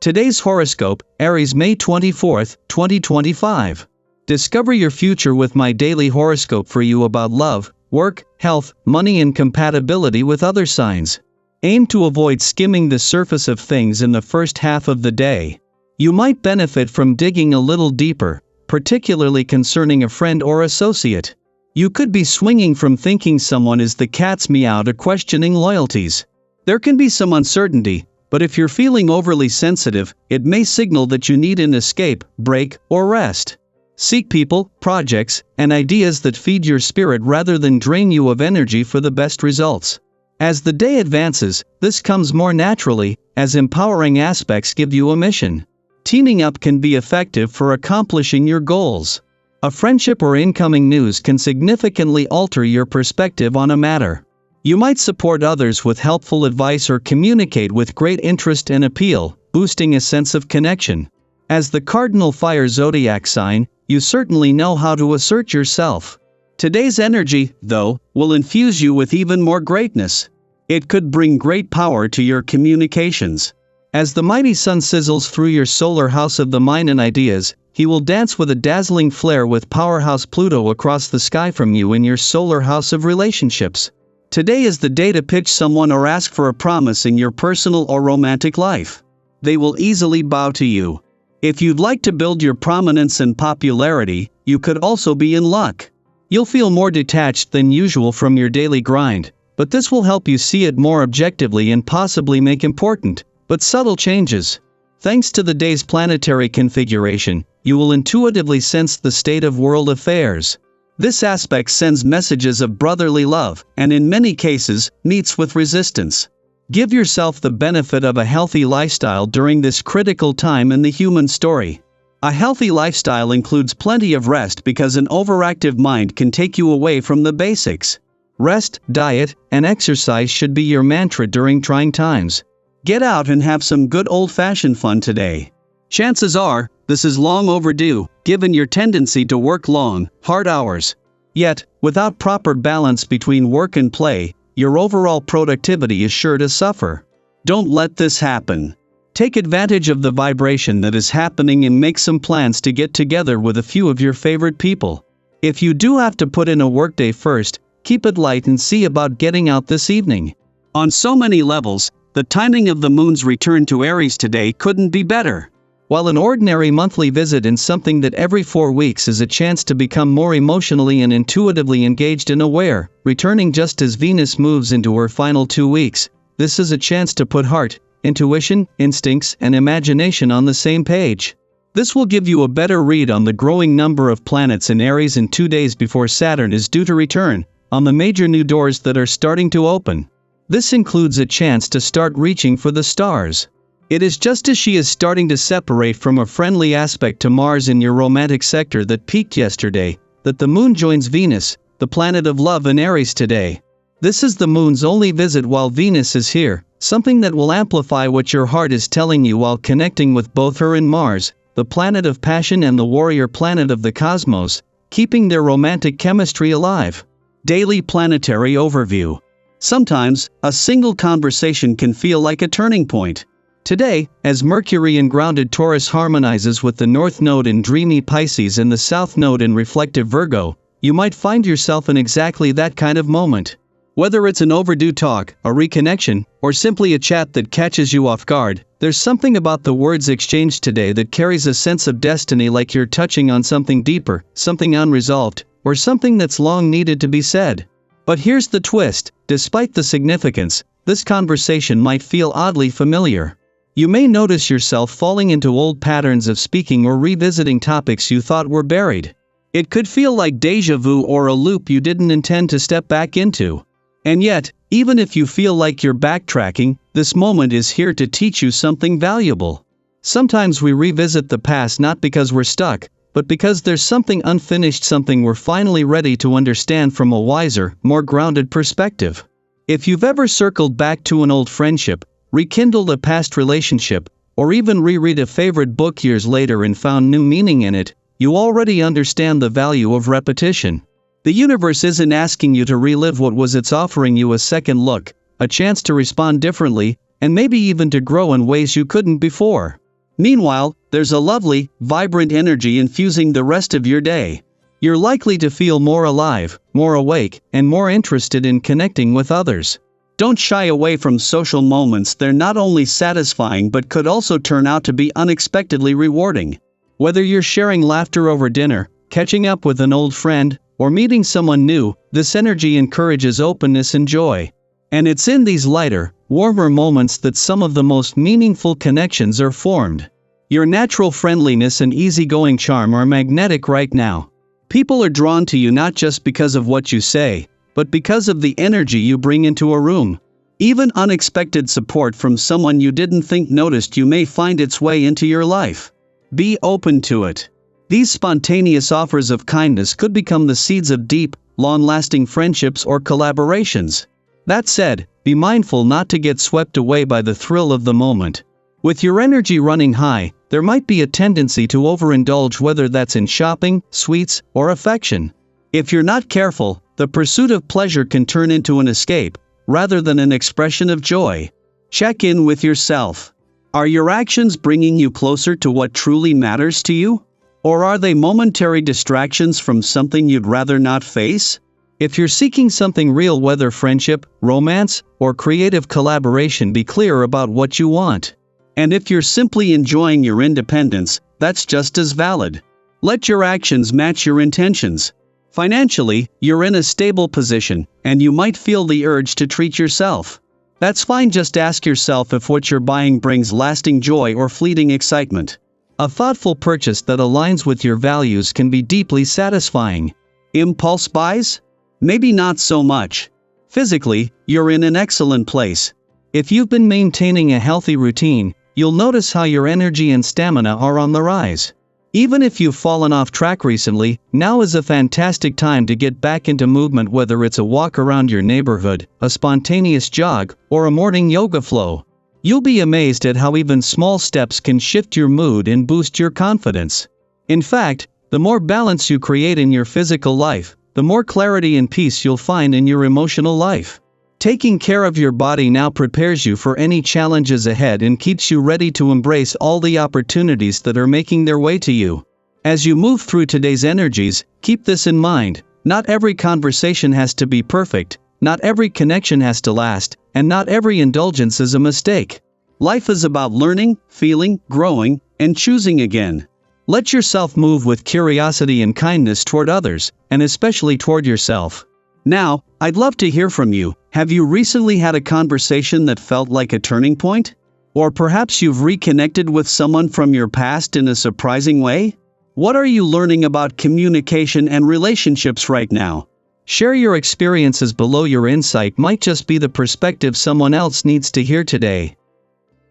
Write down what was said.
Today's horoscope, Aries, May 24, 2025. Discover your future with my daily horoscope for you about love, work, health, money and compatibility with other signs. Aim to avoid skimming the surface of things in the first half of the day. You might benefit from digging a little deeper, particularly concerning a friend or associate. You could be swinging from thinking someone is the cat's meow to questioning loyalties. There can be some uncertainty, but if you're feeling overly sensitive, it may signal that you need an escape, break, or rest. Seek people, projects, and ideas that feed your spirit rather than drain you of energy for the best results. As the day advances, this comes more naturally, as empowering aspects give you a mission. Teaming up can be effective for accomplishing your goals. A friendship or incoming news can significantly alter your perspective on a matter. You might support others with helpful advice or communicate with great interest and appeal, boosting a sense of connection. As the cardinal fire zodiac sign, you certainly know how to assert yourself. Today's energy, though, will infuse you with even more greatness. It could bring great power to your communications. As the mighty sun sizzles through your solar house of the mind and ideas, he will dance with a dazzling flair with powerhouse Pluto across the sky from you in your solar house of relationships. Today is the day to pitch someone or ask for a promise in your personal or romantic life. They will easily bow to you. If you'd like to build your prominence and popularity, you could also be in luck. You'll feel more detached than usual from your daily grind, but this will help you see it more objectively and possibly make important, but subtle changes. Thanks to the day's planetary configuration, you will intuitively sense the state of world affairs. This aspect sends messages of brotherly love, and in many cases, meets with resistance. Give yourself the benefit of a healthy lifestyle during this critical time in the human story. A healthy lifestyle includes plenty of rest because an overactive mind can take you away from the basics. Rest, diet, and exercise should be your mantra during trying times. Get out and have some good old-fashioned fun today. Chances are, this is long overdue, given your tendency to work long, hard hours. Yet, without proper balance between work and play, your overall productivity is sure to suffer. Don't let this happen. Take advantage of the vibration that is happening and make some plans to get together with a few of your favorite people. If you do have to put in a workday first, keep it light and see about getting out this evening. On so many levels, the timing of the moon's return to Aries today couldn't be better. While an ordinary monthly visit in something that every 4 weeks is a chance to become more emotionally and intuitively engaged and aware, returning just as Venus moves into her final 2 weeks, this is a chance to put heart, intuition, instincts, and imagination on the same page. This will give you a better read on the growing number of planets in Aries in 2 days before Saturn is due to return, on the major new doors that are starting to open. This includes a chance to start reaching for the stars. It is just as she is starting to separate from a friendly aspect to Mars in your romantic sector that peaked yesterday, that the moon joins Venus, the planet of love in Aries today. This is the moon's only visit while Venus is here, something that will amplify what your heart is telling you while connecting with both her and Mars, the planet of passion and the warrior planet of the cosmos, keeping their romantic chemistry alive. Daily planetary overview. Sometimes, a single conversation can feel like a turning point. Today, as Mercury in grounded Taurus harmonizes with the North Node in dreamy Pisces and the South Node in reflective Virgo, you might find yourself in exactly that kind of moment. Whether it's an overdue talk, a reconnection, or simply a chat that catches you off guard, there's something about the words exchanged today that carries a sense of destiny, like you're touching on something deeper, something unresolved, or something that's long needed to be said. But here's the twist: despite the significance, this conversation might feel oddly familiar. You may notice yourself falling into old patterns of speaking or revisiting topics you thought were buried. It could feel like déjà vu or a loop you didn't intend to step back into. And yet, even if you feel like you're backtracking, this moment is here to teach you something valuable. Sometimes we revisit the past not because we're stuck, but because there's something unfinished, something we're finally ready to understand from a wiser, more grounded perspective. If you've ever circled back to an old friendship, rekindled a past relationship, or even reread a favorite book years later and found new meaning in it, you already understand the value of repetition. The universe isn't asking you to relive what was, it's offering you a second look, a chance to respond differently, and maybe even to grow in ways you couldn't before. Meanwhile, there's a lovely, vibrant energy infusing the rest of your day. You're likely to feel more alive, more awake, and more interested in connecting with others. Don't shy away from social moments. They're not only satisfying but could also turn out to be unexpectedly rewarding. Whether you're sharing laughter over dinner, catching up with an old friend, or meeting someone new, this energy encourages openness and joy. And it's in these lighter, warmer moments that some of the most meaningful connections are formed. Your natural friendliness and easygoing charm are magnetic right now. People are drawn to you not just because of what you say, but because of the energy you bring into a room. Even unexpected support from someone you didn't think noticed you may find its way into your life. Be open to it. These spontaneous offers of kindness could become the seeds of deep, long-lasting friendships or collaborations. That said, be mindful not to get swept away by the thrill of the moment. With your energy running high, there might be a tendency to overindulge, whether that's in shopping, sweets, or affection. If you're not careful, the pursuit of pleasure can turn into an escape, rather than an expression of joy. Check in with yourself. Are your actions bringing you closer to what truly matters to you? Or are they momentary distractions from something you'd rather not face? If you're seeking something real, whether friendship, romance, or creative collaboration, be clear about what you want. And if you're simply enjoying your independence, that's just as valid. Let your actions match your intentions. Financially, you're in a stable position, and you might feel the urge to treat yourself. That's fine. Just ask yourself if what you're buying brings lasting joy or fleeting excitement. A thoughtful purchase that aligns with your values can be deeply satisfying. Impulse buys? Maybe not so much. Physically, you're in an excellent place. If you've been maintaining a healthy routine, you'll notice how your energy and stamina are on the rise. Even if you've fallen off track recently, now is a fantastic time to get back into movement, whether it's a walk around your neighborhood, a spontaneous jog, or a morning yoga flow. You'll be amazed at how even small steps can shift your mood and boost your confidence. In fact, the more balance you create in your physical life, the more clarity and peace you'll find in your emotional life. Taking care of your body now prepares you for any challenges ahead and keeps you ready to embrace all the opportunities that are making their way to you. As you move through today's energies, keep this in mind: not every conversation has to be perfect, not every connection has to last, and not every indulgence is a mistake. Life is about learning, feeling, growing, and choosing again. Let yourself move with curiosity and kindness toward others, and especially toward yourself. Now, I'd love to hear from you. Have you recently had a conversation that felt like a turning point? Or perhaps you've reconnected with someone from your past in a surprising way? What are you learning about communication and relationships right now? Share your experiences below. Your insight might just be the perspective someone else needs to hear today.